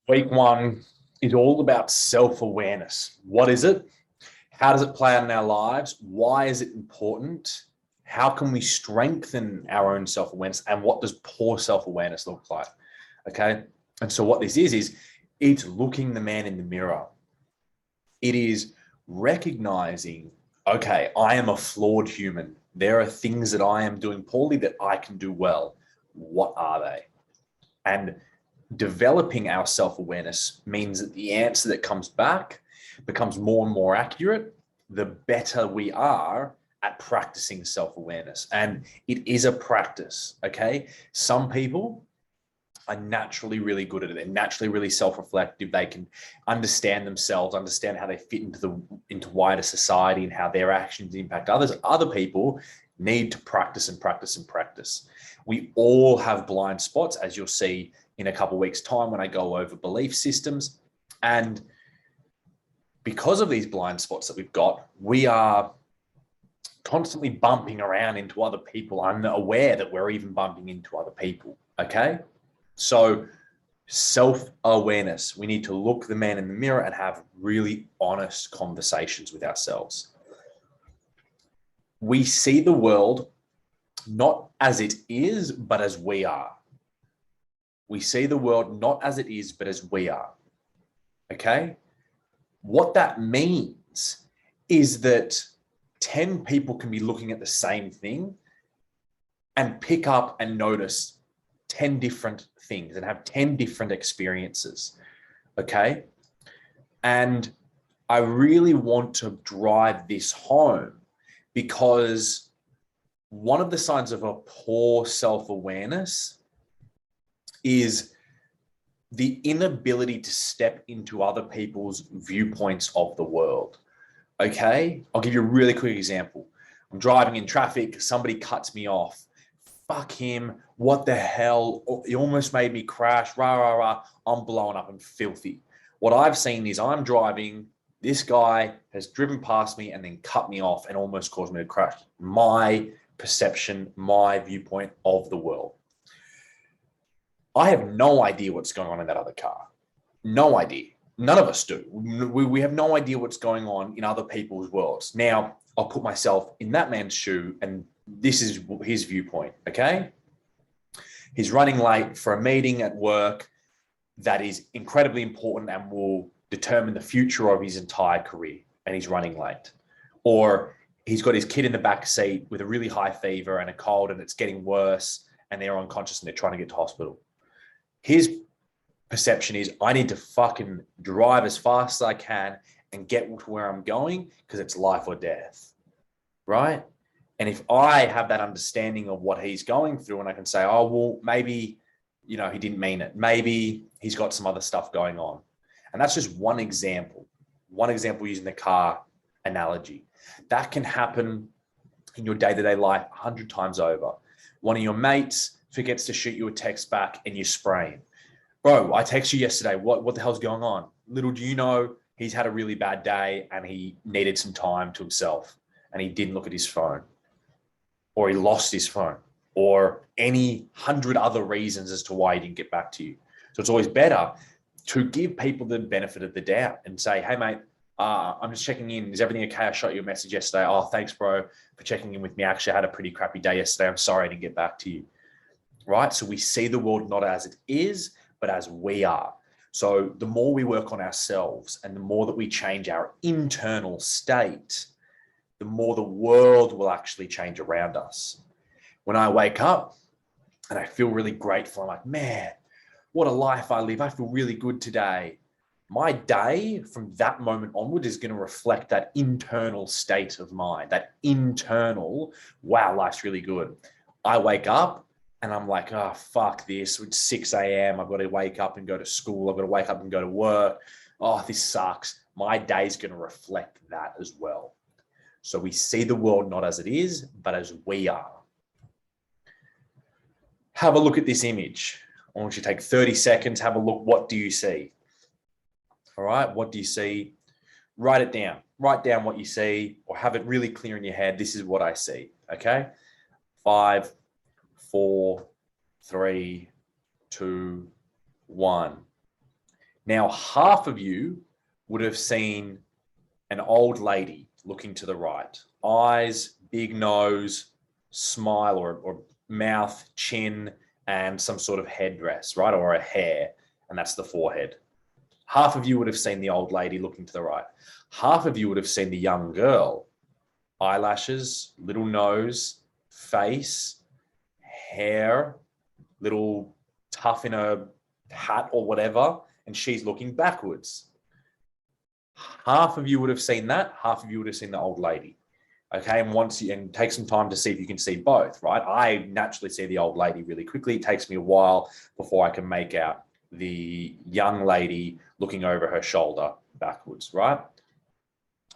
Week one is all about self-awareness. What is it? How does it play out in our lives? Why is it important? How can we strengthen our own self-awareness? And what does poor self-awareness look like? Okay. And so what this is it's looking the man in the mirror. It is recognizing, okay, I am a flawed human. There are things that I am doing poorly that I can do well. What are they? And developing our self-awareness means that the answer that comes back becomes more and more accurate, the better we are at practicing self-awareness. And it is a practice, okay? Some people are naturally really good at it. They're naturally really self-reflective. They can understand themselves, understand how they fit into wider society and how their actions impact others. Other people need to practice and practice and practice. We all have blind spots, as you'll see in a couple of weeks' time when I go over belief systems. And because of these blind spots that we've got, we are constantly bumping around into other people, unaware that we're even bumping into other people, okay? So self-awareness, we need to look the man in the mirror and have really honest conversations with ourselves. We see the world not as it is, but as we are. We see the world not as it is, but as we are. Okay? What that means is that 10 people can be looking at the same thing and pick up and notice 10 different things and have 10 different experiences. Okay? And I really want to drive this home because one of the signs of a poor self-awareness is the inability to step into other people's viewpoints of the world. Okay? I'll give you a really quick example. I'm driving in traffic, somebody cuts me off. Fuck him. What the hell? He almost made me crash. Rah, rah, rah. I'm blowing up and filthy. What I've seen is I'm driving. This guy has driven past me and then cut me off and almost caused me to crash. My perception, my viewpoint of the world. I have no idea what's going on in that other car. No idea. None of us do. We have no idea what's going on in other people's worlds. Now, I'll put myself in that man's shoe, and this is his viewpoint, okay? He's running late for a meeting at work that is incredibly important and will determine the future of his entire career, and he's running late. Or he's got his kid in the back seat with a really high fever and a cold, and it's getting worse, and they're unconscious and they're trying to get to hospital. His perception is, I need to fucking drive as fast as I can and get to where I'm going because it's life or death, right? And if I have that understanding of what he's going through and I can say, oh, well, maybe, he didn't mean it. Maybe he's got some other stuff going on. And that's just one example using the car analogy. That can happen in your day-to-day life 100 times over. One of your mates forgets to shoot you a text back and you sprain. Bro, I texted you yesterday. What the hell's going on? Little do you know, he's had a really bad day and he needed some time to himself and he didn't look at his phone, or he lost his phone, or any 100 other reasons as to why he didn't get back to you. So it's always better to give people the benefit of the doubt and say, hey, mate, I'm just checking in. Is everything okay? I shot you a message yesterday. Oh, thanks, bro, for checking in with me. Actually, I had a pretty crappy day yesterday. I'm sorry I didn't get back to you. Right? So we see the world not as it is, but as we are. So the more we work on ourselves and the more that we change our internal state, the more the world will actually change around us. When I wake up and I feel really grateful, I'm like, man, what a life I live. I feel really good today. My day from that moment onward is going to reflect that internal state of mind, that internal, wow, life's really good. I wake up and I'm like, oh, fuck this. It's 6 a.m. I've got to wake up and go to school. I've got to wake up and go to work. Oh, this sucks. My day's going to reflect that as well. So we see the world not as it is, but as we are. Have a look at this image. I want you to take 30 seconds. Have a look. What do you see? All right. What do you see? Write it down. Write down what you see or have it really clear in your head. This is what I see. Okay. 5, 4, 3, 2, 1. Now, half of you would have seen an old lady looking to the right, eyes, big nose, smile or mouth, chin, and some sort of headdress, right? Or a hair, and that's the forehead. Half of you would have seen the old lady looking to the right. Half of you would have seen the young girl, eyelashes, little nose, face, hair, little tuff in a hat or whatever, and she's looking backwards. Half of you would have seen that, half of you would have seen the old lady. Okay, and take some time to see if you can see both, right? I naturally see the old lady really quickly. It takes me a while before I can make out the young lady looking over her shoulder backwards, right?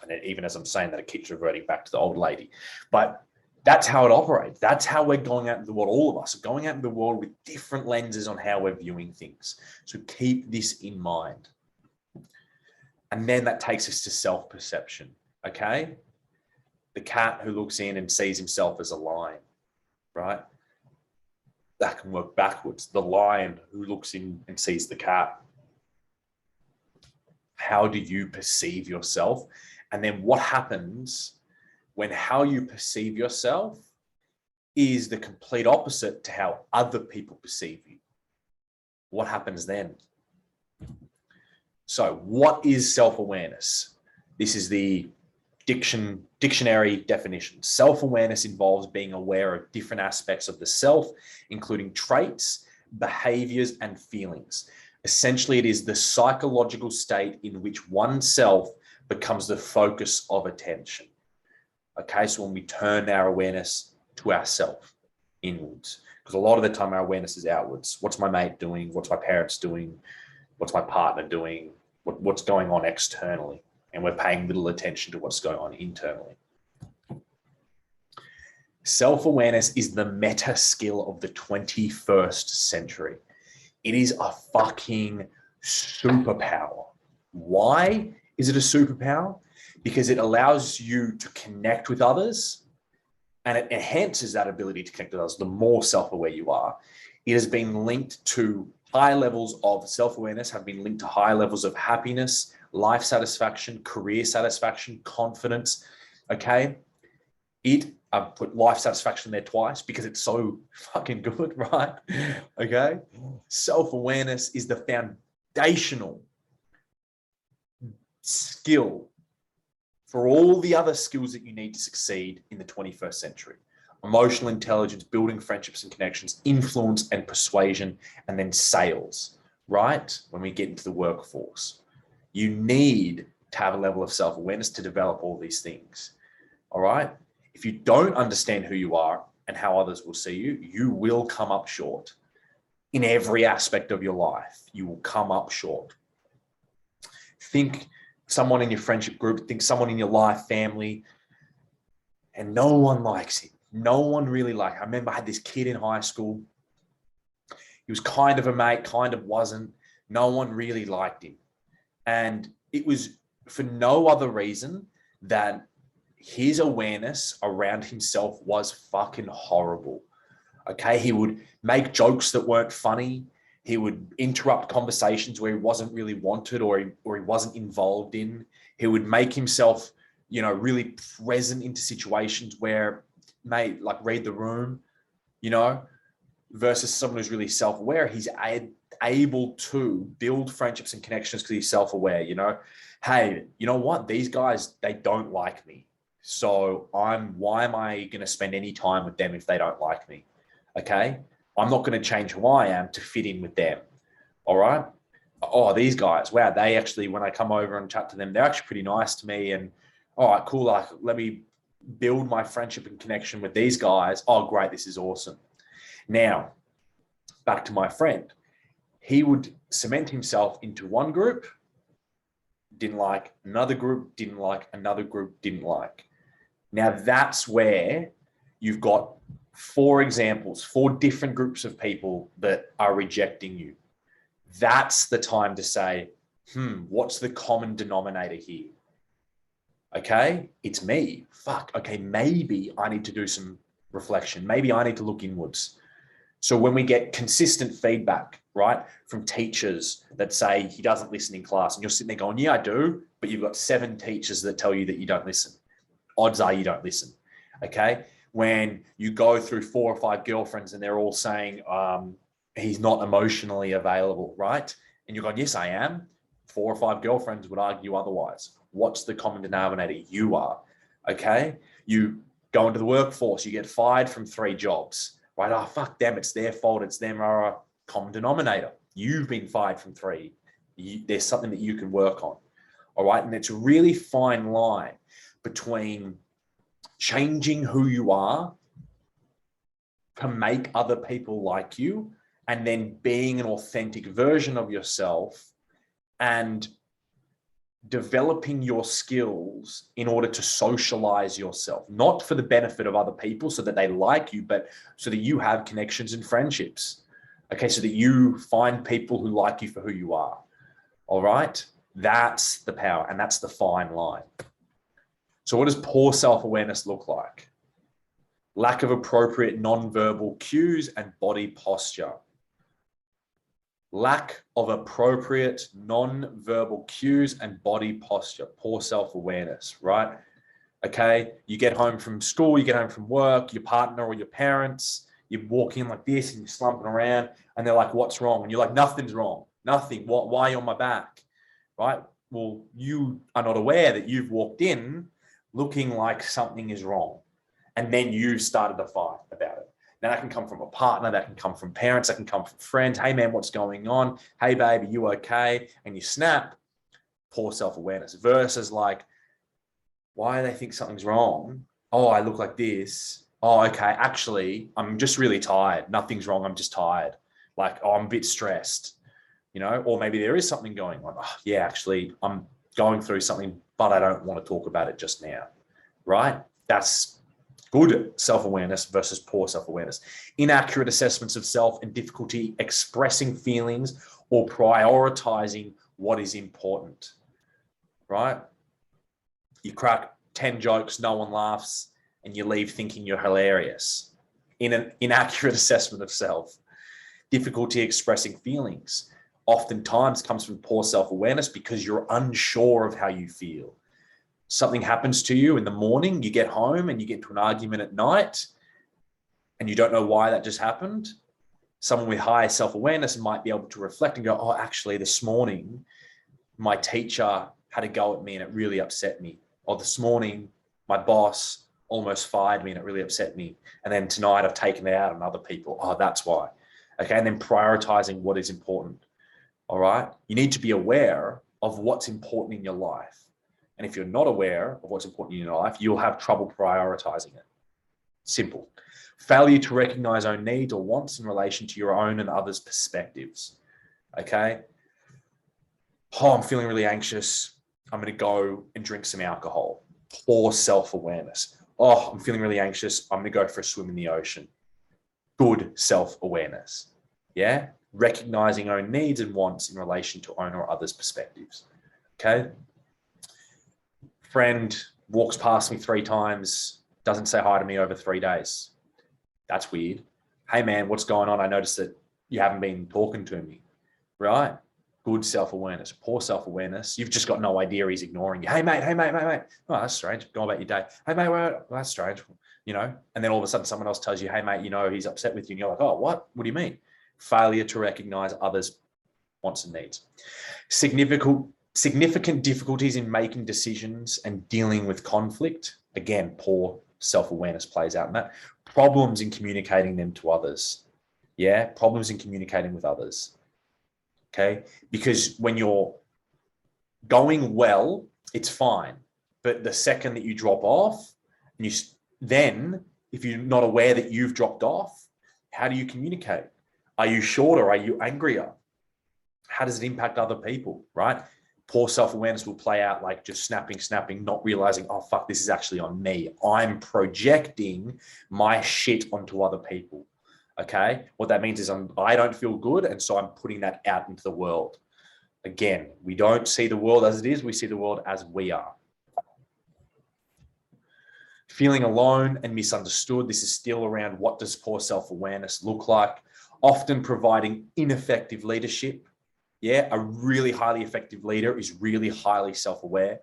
And then even as I'm saying that, it keeps reverting back to the old lady. But that's how it operates. That's how we're going out into the world. All of us are going out into the world with different lenses on how we're viewing things. So keep this in mind. And then that takes us to self-perception, okay? The cat who looks in and sees himself as a lion, right? That can work backwards. The lion who looks in and sees the cat. How do you perceive yourself? And then what happens when how you perceive yourself is the complete opposite to how other people perceive you? What happens then? So what is self-awareness? This is the dictionary definition. Self-awareness involves being aware of different aspects of the self, including traits, behaviors, and feelings. Essentially, it is the psychological state in which oneself becomes the focus of attention. Okay, so when we turn our awareness to ourself inwards, because a lot of the time our awareness is outwards. What's my mate doing? What's my parents doing? What's my partner doing? What's going on externally? And we're paying little attention to what's going on internally. Self-awareness is the meta skill of the 21st century. It is a fucking superpower. Why is it a superpower? Because it allows you to connect with others and it enhances that ability to connect with others the more self-aware you are. It has been linked to high levels of self-awareness, have been linked to high levels of happiness, life satisfaction, career satisfaction, confidence, okay? I've put life satisfaction there twice because it's so fucking good, right? Okay? Self-awareness is the foundational skill for all the other skills that you need to succeed in the 21st century. Emotional intelligence, building friendships and connections, influence and persuasion, and then sales, right? When we get into the workforce, you need to have a level of self-awareness to develop all these things, all right? If you don't understand who you are and how others will see you, you will come up short. In every aspect of your life, you will come up short. Think someone in your friendship group, think someone in your life, family, and no one likes him. No one really liked him. I remember I had this kid in high school. He was kind of a mate, kind of wasn't. No one really liked him. And it was for no other reason than his awareness around himself was fucking horrible. Okay, he would make jokes that weren't funny. He would interrupt conversations where he wasn't really wanted or he wasn't involved in. He would make himself, really present into situations where, mate, like read the room, versus someone who's really self-aware. He's able to build friendships and connections because he's self-aware, Hey, you know what? These guys, they don't like me. So why am I going to spend any time with them if they don't like me? Okay. I'm not going to change who I am to fit in with them. All right. Oh, these guys, wow. They actually, when I come over and chat to them, they're actually pretty nice to me. And all right, cool. Like, let me build my friendship and connection with these guys. Oh, great. This is awesome. Now, back to my friend. He would cement himself into one group, didn't like another group, didn't like another group, didn't like. Now that's where you've got 4 examples, 4 different groups of people that are rejecting you. That's the time to say, what's the common denominator here? Okay, it's me. Fuck, okay, maybe I need to do some reflection. Maybe I need to look inwards. So when we get consistent feedback right? From teachers that say he doesn't listen in class, and you're sitting there going, yeah, I do, but you've got 7 teachers that tell you that you don't listen. Odds are you don't listen, okay? When you go through 4 or 5 girlfriends and they're all saying he's not emotionally available, right? And you're going, yes, I am. 4 or 5 girlfriends would argue otherwise. What's the common denominator? You are, okay? You go into the workforce, you get fired from 3 jobs, right? Oh, fuck them, it's their fault, it's them. Common denominator. You've been fired from 3. There's something that you can work on, all right? And it's a really fine line between changing who you are to make other people like you, and then being an authentic version of yourself and developing your skills in order to socialize yourself, not for the benefit of other people so that they like you, but so that you have connections and friendships. Okay, so that you find people who like you for who you are. All right, that's the power, and that's the fine line. So what does poor self-awareness look like? Lack of appropriate non-verbal cues and body posture. Lack of appropriate non-verbal cues and body posture, poor self-awareness, right? Okay, you get home from school, you get home from work, your partner or your parents, you walk in like this and you're slumping around and they're like, what's wrong? And you're like, nothing's wrong, nothing. Why are you on my back, right? Well, you are not aware that you've walked in looking like something is wrong. And then you've started to fight about it. Now that can come from a partner, that can come from parents, that can come from friends. Hey man, what's going on? Hey babe, are you okay? And you snap, poor self-awareness, versus like, why do they think something's wrong? Oh, I look like this. Oh, okay. Actually, I'm just really tired. Nothing's wrong. I'm just tired. Like, oh, I'm a bit stressed, you know, or maybe there is something going on. Oh, yeah, actually, I'm going through something, but I don't want to talk about it just now, right? That's good self-awareness versus poor self-awareness. Inaccurate assessments of self and difficulty expressing feelings or prioritizing what is important, right? You crack 10 jokes, no one laughs, and you leave thinking you're hilarious. In an inaccurate assessment of self. Difficulty expressing feelings oftentimes comes from poor self-awareness because you're unsure of how you feel. Something happens to you in the morning, you get home and you get into an argument at night and you don't know why that just happened. Someone with high self-awareness might be able to reflect and go, oh, actually this morning, my teacher had a go at me and it really upset me. Or this morning, my boss almost fired me and it really upset me. And then tonight I've taken it out on other people. Oh, that's why. Okay. And then prioritizing what is important. All right. You need to be aware of what's important in your life. And if you're not aware of what's important in your life, you'll have trouble prioritizing it. Simple. Failure to recognize own needs or wants in relation to your own and others' perspectives. Okay. Oh, I'm feeling really anxious. I'm going to go and drink some alcohol. Poor self-awareness. Oh, I'm feeling really anxious. I'm going to go for a swim in the ocean. Good self-awareness. Yeah. Recognizing own needs and wants in relation to own or others' perspectives. Okay. Friend walks past me 3 times, doesn't say hi to me over 3 days. That's weird. Hey man, what's going on? I noticed that you haven't been talking to me, right? Good self-awareness. Poor self-awareness. You've just got no idea he's ignoring you. Hey mate. Oh, that's strange. Go about your day. Hey mate, well, that's strange. You know, and then all of a sudden someone else tells you, hey mate, you know, he's upset with you. And you're like, oh, what? What do you mean? Failure to recognize others' wants and needs. Significant difficulties in making decisions and dealing with conflict. Again, poor self-awareness plays out in that. Problems in communicating them to others. Yeah, problems in communicating with others. Okay, because when you're going well, it's fine. But the second that you drop off, and then if you're not aware that you've dropped off, how do you communicate? Are you shorter? Are you angrier? How does it impact other people, right? Poor self-awareness will play out like just snapping, not realizing, oh, fuck, this is actually on me. I'm projecting my shit onto other people, okay? What that means is I don't feel good, and so I'm putting that out into the world. Again, we don't see the world as it is. We see the world as we are. Feeling alone and misunderstood. This is still around what does poor self-awareness look like? often providing ineffective leadership. Yeah, a really highly effective leader is really highly self-aware.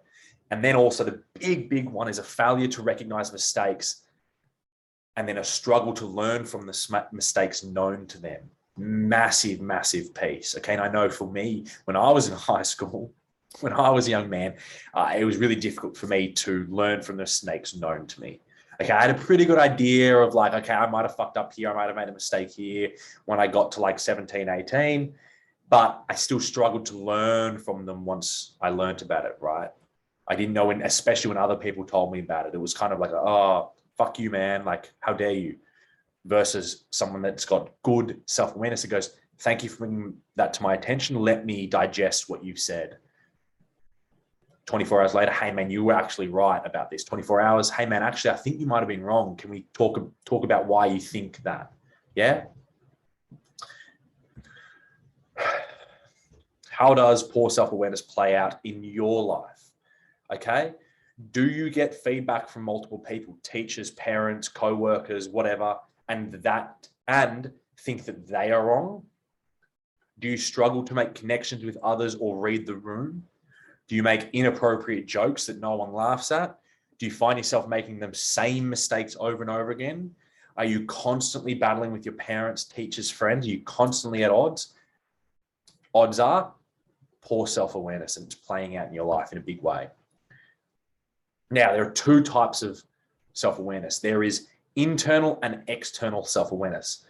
And then also the big one is a failure to recognize mistakes and then a struggle to learn from the mistakes known to them. Massive piece. Okay, and I know for me, when I was in high school, when I was a young man, it was really difficult for me to learn from the mistakes known to me. Okay, I had a pretty good idea of like, okay, I might have fucked up here. I might have made a mistake here when I got to like 17, 18, but I still struggled to learn from them once I learned about it, right? I didn't know, especially when other people told me about it. It was kind of like, oh, fuck you, man. Like, how dare you? Versus someone that's got good self-awareness that goes, thank you for bringing that to my attention. Let me digest what you said. 24 hours later, hey, man, you were actually right about this. 24 hours, hey, man, actually, I think you might have been wrong. Can we talk about why you think that? Yeah? How does poor self-awareness play out in your life? Okay? Do you get feedback from multiple people, teachers, parents, co-workers, whatever, and think that they are wrong? Do you struggle to make connections with others or read the room? Do you make inappropriate jokes that no one laughs at? Do you find yourself making the same mistakes over and over again? Are you constantly battling with your parents, teachers, friends? Are you constantly at odds? Odds are poor self-awareness, and it's playing out in your life in a big way. Now, there are two types of self-awareness. There is internal and external self-awareness.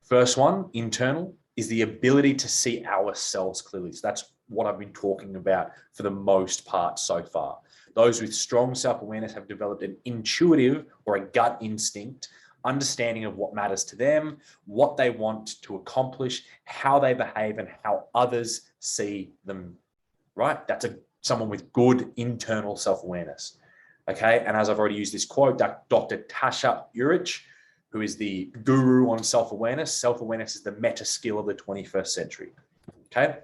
First one, internal, is the ability to see ourselves clearly. So that's what I've been talking about for the most part so far. Those with strong self-awareness have developed an intuitive or a gut instinct understanding of what matters to them, what they want to accomplish, how they behave, and how others see them, right? That's someone with good internal self-awareness. Okay, and as I've already used this quote, Dr. Tasha Eurich, who is the guru on self-awareness. Self-awareness is the meta skill of the 21st century. Okay,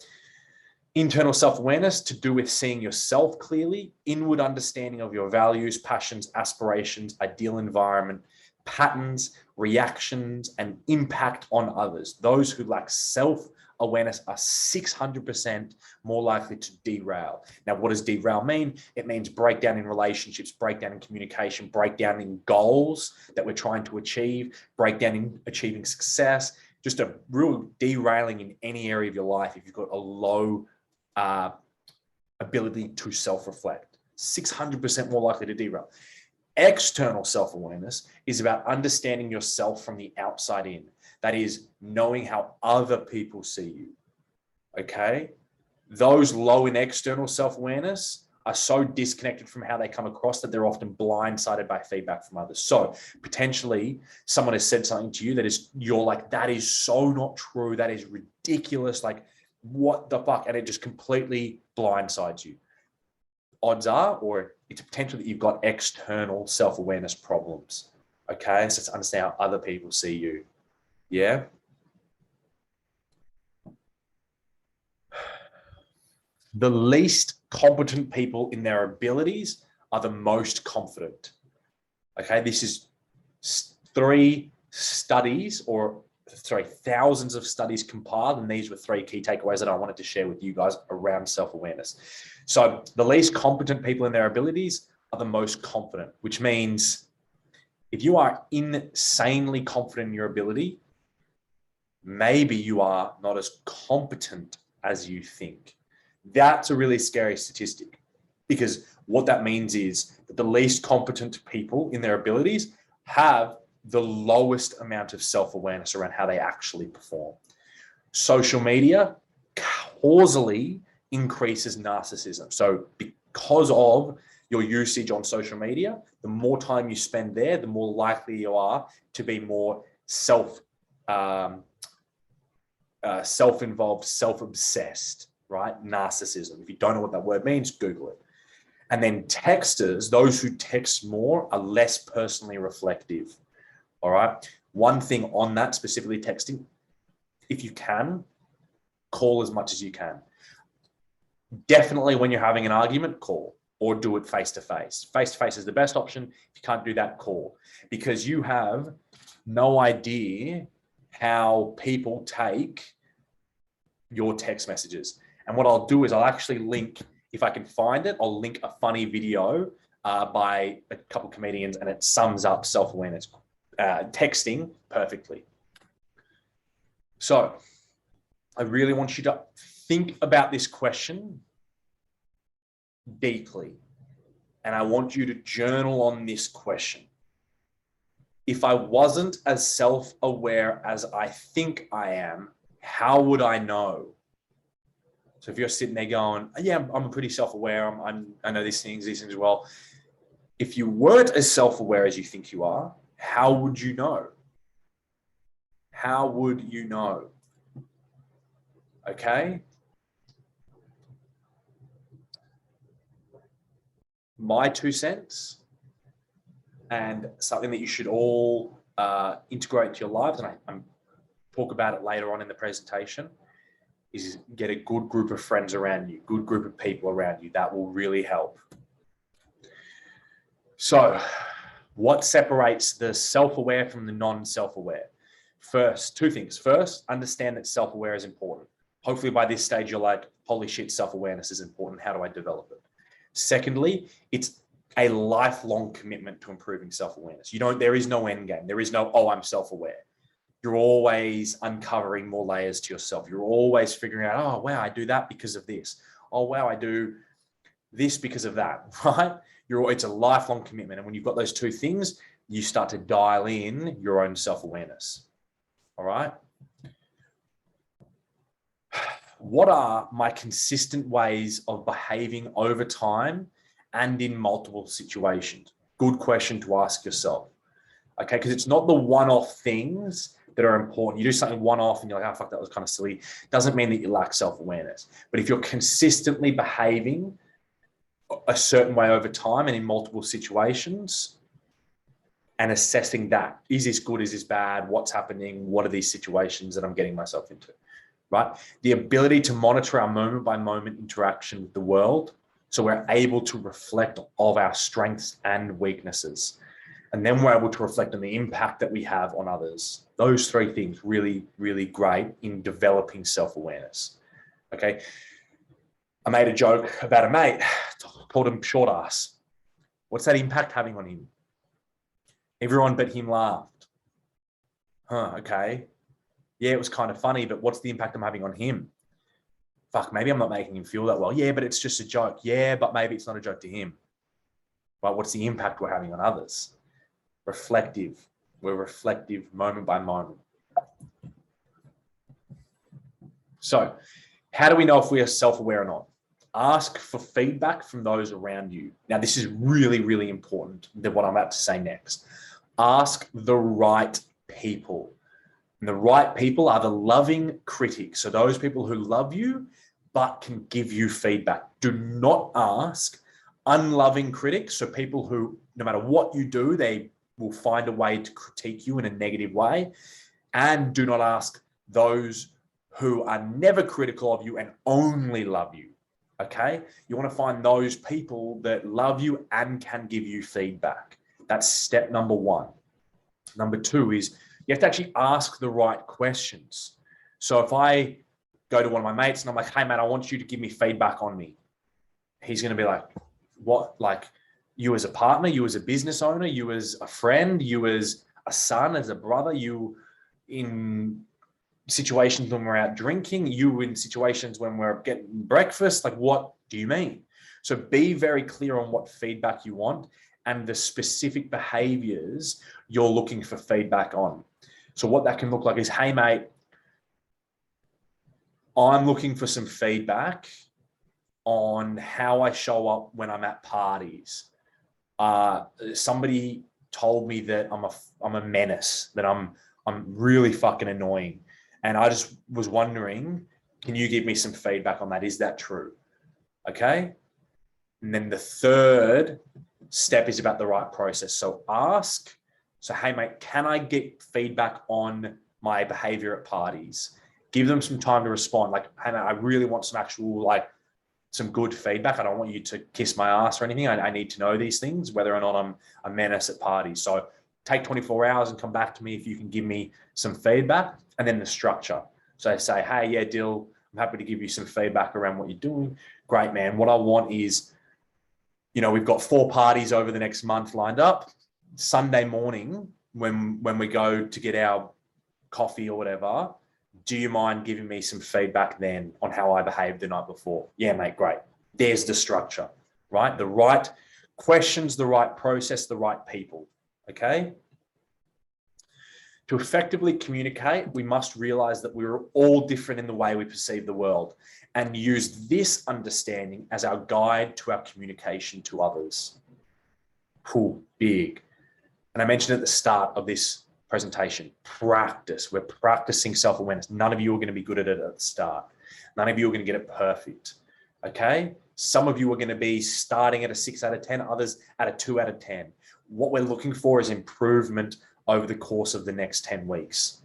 internal self-awareness to do with seeing yourself clearly, inward understanding of your values, passions, aspirations, ideal environment, patterns, reactions, and impact on others. Those who lack self-awareness are 600% more likely to derail. Now, what does derail mean? It means breakdown in relationships, breakdown in communication, breakdown in goals that we're trying to achieve, breakdown in achieving success, just a real derailing in any area of your life if you've got a low ability to self-reflect. 600% more likely to derail. External self-awareness is about understanding yourself from the outside in. That is knowing how other people see you. Okay? Those low in external self-awareness are so disconnected from how they come across that they're often blindsided by feedback from others. So potentially someone has said something to you you're like, that is so not true. That is ridiculous. Like, what the fuck? And it just completely blindsides you. Odds are, or it's potential that you've got external self-awareness problems. Okay, so to understand how other people see you. Yeah. The least competent people in their abilities are the most confident. Okay, this is thousands of studies compiled, and these were three key takeaways that I wanted to share with you guys around self-awareness. So the least competent people in their abilities are the most confident, which means if you are insanely confident in your ability, maybe you are not as competent as you think. That's a really scary statistic, because what that means is that the least competent people in their abilities have the lowest amount of self-awareness around how they actually perform. Social media causally increases narcissism. So because of your usage on social media, the more time you spend there, the more likely you are to be more self-involved, self-obsessed, right? Narcissism. If you don't know what that word means, Google it. And then texters, those who text more, are less personally reflective. All right. One thing on that, specifically texting, if you can, call as much as you can. Definitely when you're having an argument, call, or do it face-to-face. Face-to-face is the best option. If you can't do that, call, because you have no idea how people take your text messages. And what I'll do is I'll actually link, if I can find it, I'll link a funny video by a couple of comedians, and it sums up self-awareness texting perfectly. So I really want you to think about this question deeply. And I want you to journal on this question. If I wasn't as self-aware as I think I am, how would I know? So if you're sitting there going, yeah, I'm pretty self-aware. I know these things well. If you weren't as self-aware as you think you are, how would you know? How would you know? Okay. My 2 cents, and something that you should all integrate into your lives, and I'm talk about it later on in the presentation, is get a good group of friends around you, good group of people around you. That will really help. So what separates the self-aware from the non-self-aware? First, 2 things. First, understand that self-aware is important. Hopefully by this stage, you're like, holy shit, self-awareness is important. How do I develop it? Secondly, it's a lifelong commitment to improving self-awareness. There is no end game. There is no, oh, I'm self-aware. You're always uncovering more layers to yourself. You're always figuring out, oh, wow, I do that because of this. Oh, wow, I do this because of that, right? It's a lifelong commitment. And when you've got those 2 things, you start to dial in your own self-awareness. All right. What are my consistent ways of behaving over time and in multiple situations? Good question to ask yourself. Okay, because it's not the one-off things that are important. You do something one-off and you're like, oh, fuck, that was kind of silly. Doesn't mean that you lack self-awareness. But if you're consistently behaving a certain way over time and in multiple situations, and assessing that, is this good, is this bad, what's happening, what are these situations that I'm getting myself into, right? The ability to monitor our moment-by-moment interaction with the world, so we're able to reflect of our strengths and weaknesses. And then we're able to reflect on the impact that we have on others. Those 3 things really, really great in developing self-awareness. Okay. I made a joke about a mate, called him short ass. What's that impact having on him? Everyone but him laughed. Huh, okay. Yeah, it was kind of funny, but what's the impact I'm having on him? Fuck, maybe I'm not making him feel that well. Yeah, but it's just a joke. Yeah, but maybe it's not a joke to him. But what's the impact we're having on others? Reflective. We're reflective moment by moment. So how do we know if we are self-aware or not? Ask for feedback from those around you. Now, this is really, really important, than what I'm about to say next. Ask the right people. And the right people are the loving critics. So those people who love you, but can give you feedback. Do not ask unloving critics. So people who, no matter what you do, they will find a way to critique you in a negative way. And do not ask those who are never critical of you and only love you. Okay? You want to find those people that love you and can give you feedback. That's step number 1. Number 2 is you have to actually ask the right questions. So if I go to one of my mates and I'm like, hey, man, I want you to give me feedback on me. He's going to be like, what? Like, you as a partner, you as a business owner, you as a friend, you as a son, as a brother, you in situations when we're out drinking, you in situations when we're getting breakfast. Like, what do you mean? So be very clear on what feedback you want and the specific behaviors you're looking for feedback on. So what that can look like is, hey, mate, I'm looking for some feedback on how I show up when I'm at parties. Somebody told me that I'm a menace, that I'm really fucking annoying. And I just was wondering, can you give me some feedback on that? Is that true? Okay. And then the third step is about the right process. So ask, so, hey, mate, can I get feedback on my behavior at parties? Give them some time to respond. Like, hey, mate, I really want some actual, like, some good feedback. I don't want you to kiss my ass or anything. I need to know these things, whether or not I'm a menace at parties. So take 24 hours and come back to me if you can give me some feedback. And then the structure. So I say, hey, yeah, Dill, I'm happy to give you some feedback around what you're doing. Great, man. What I want is, we've got 4 parties over the next month lined up. Sunday morning, when we go to get our coffee or whatever, do you mind giving me some feedback then on how I behaved the night before? Yeah, mate, great. There's the structure, right? The right questions, the right process, the right people, okay? To effectively communicate, we must realize that we're all different in the way we perceive the world and use this understanding as our guide to our communication to others. Cool, big. And I mentioned at the start of this presentation, practice. We're practicing self-awareness. None of you are going to be good at it at the start. None of you are going to get it perfect. Okay? Some of you are going to be starting at a 6 out of 10, others at a 2 out of 10. What we're looking for is improvement over the course of the next 10 weeks.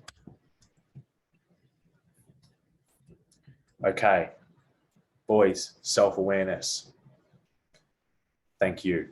Okay, boys, self-awareness. Thank you.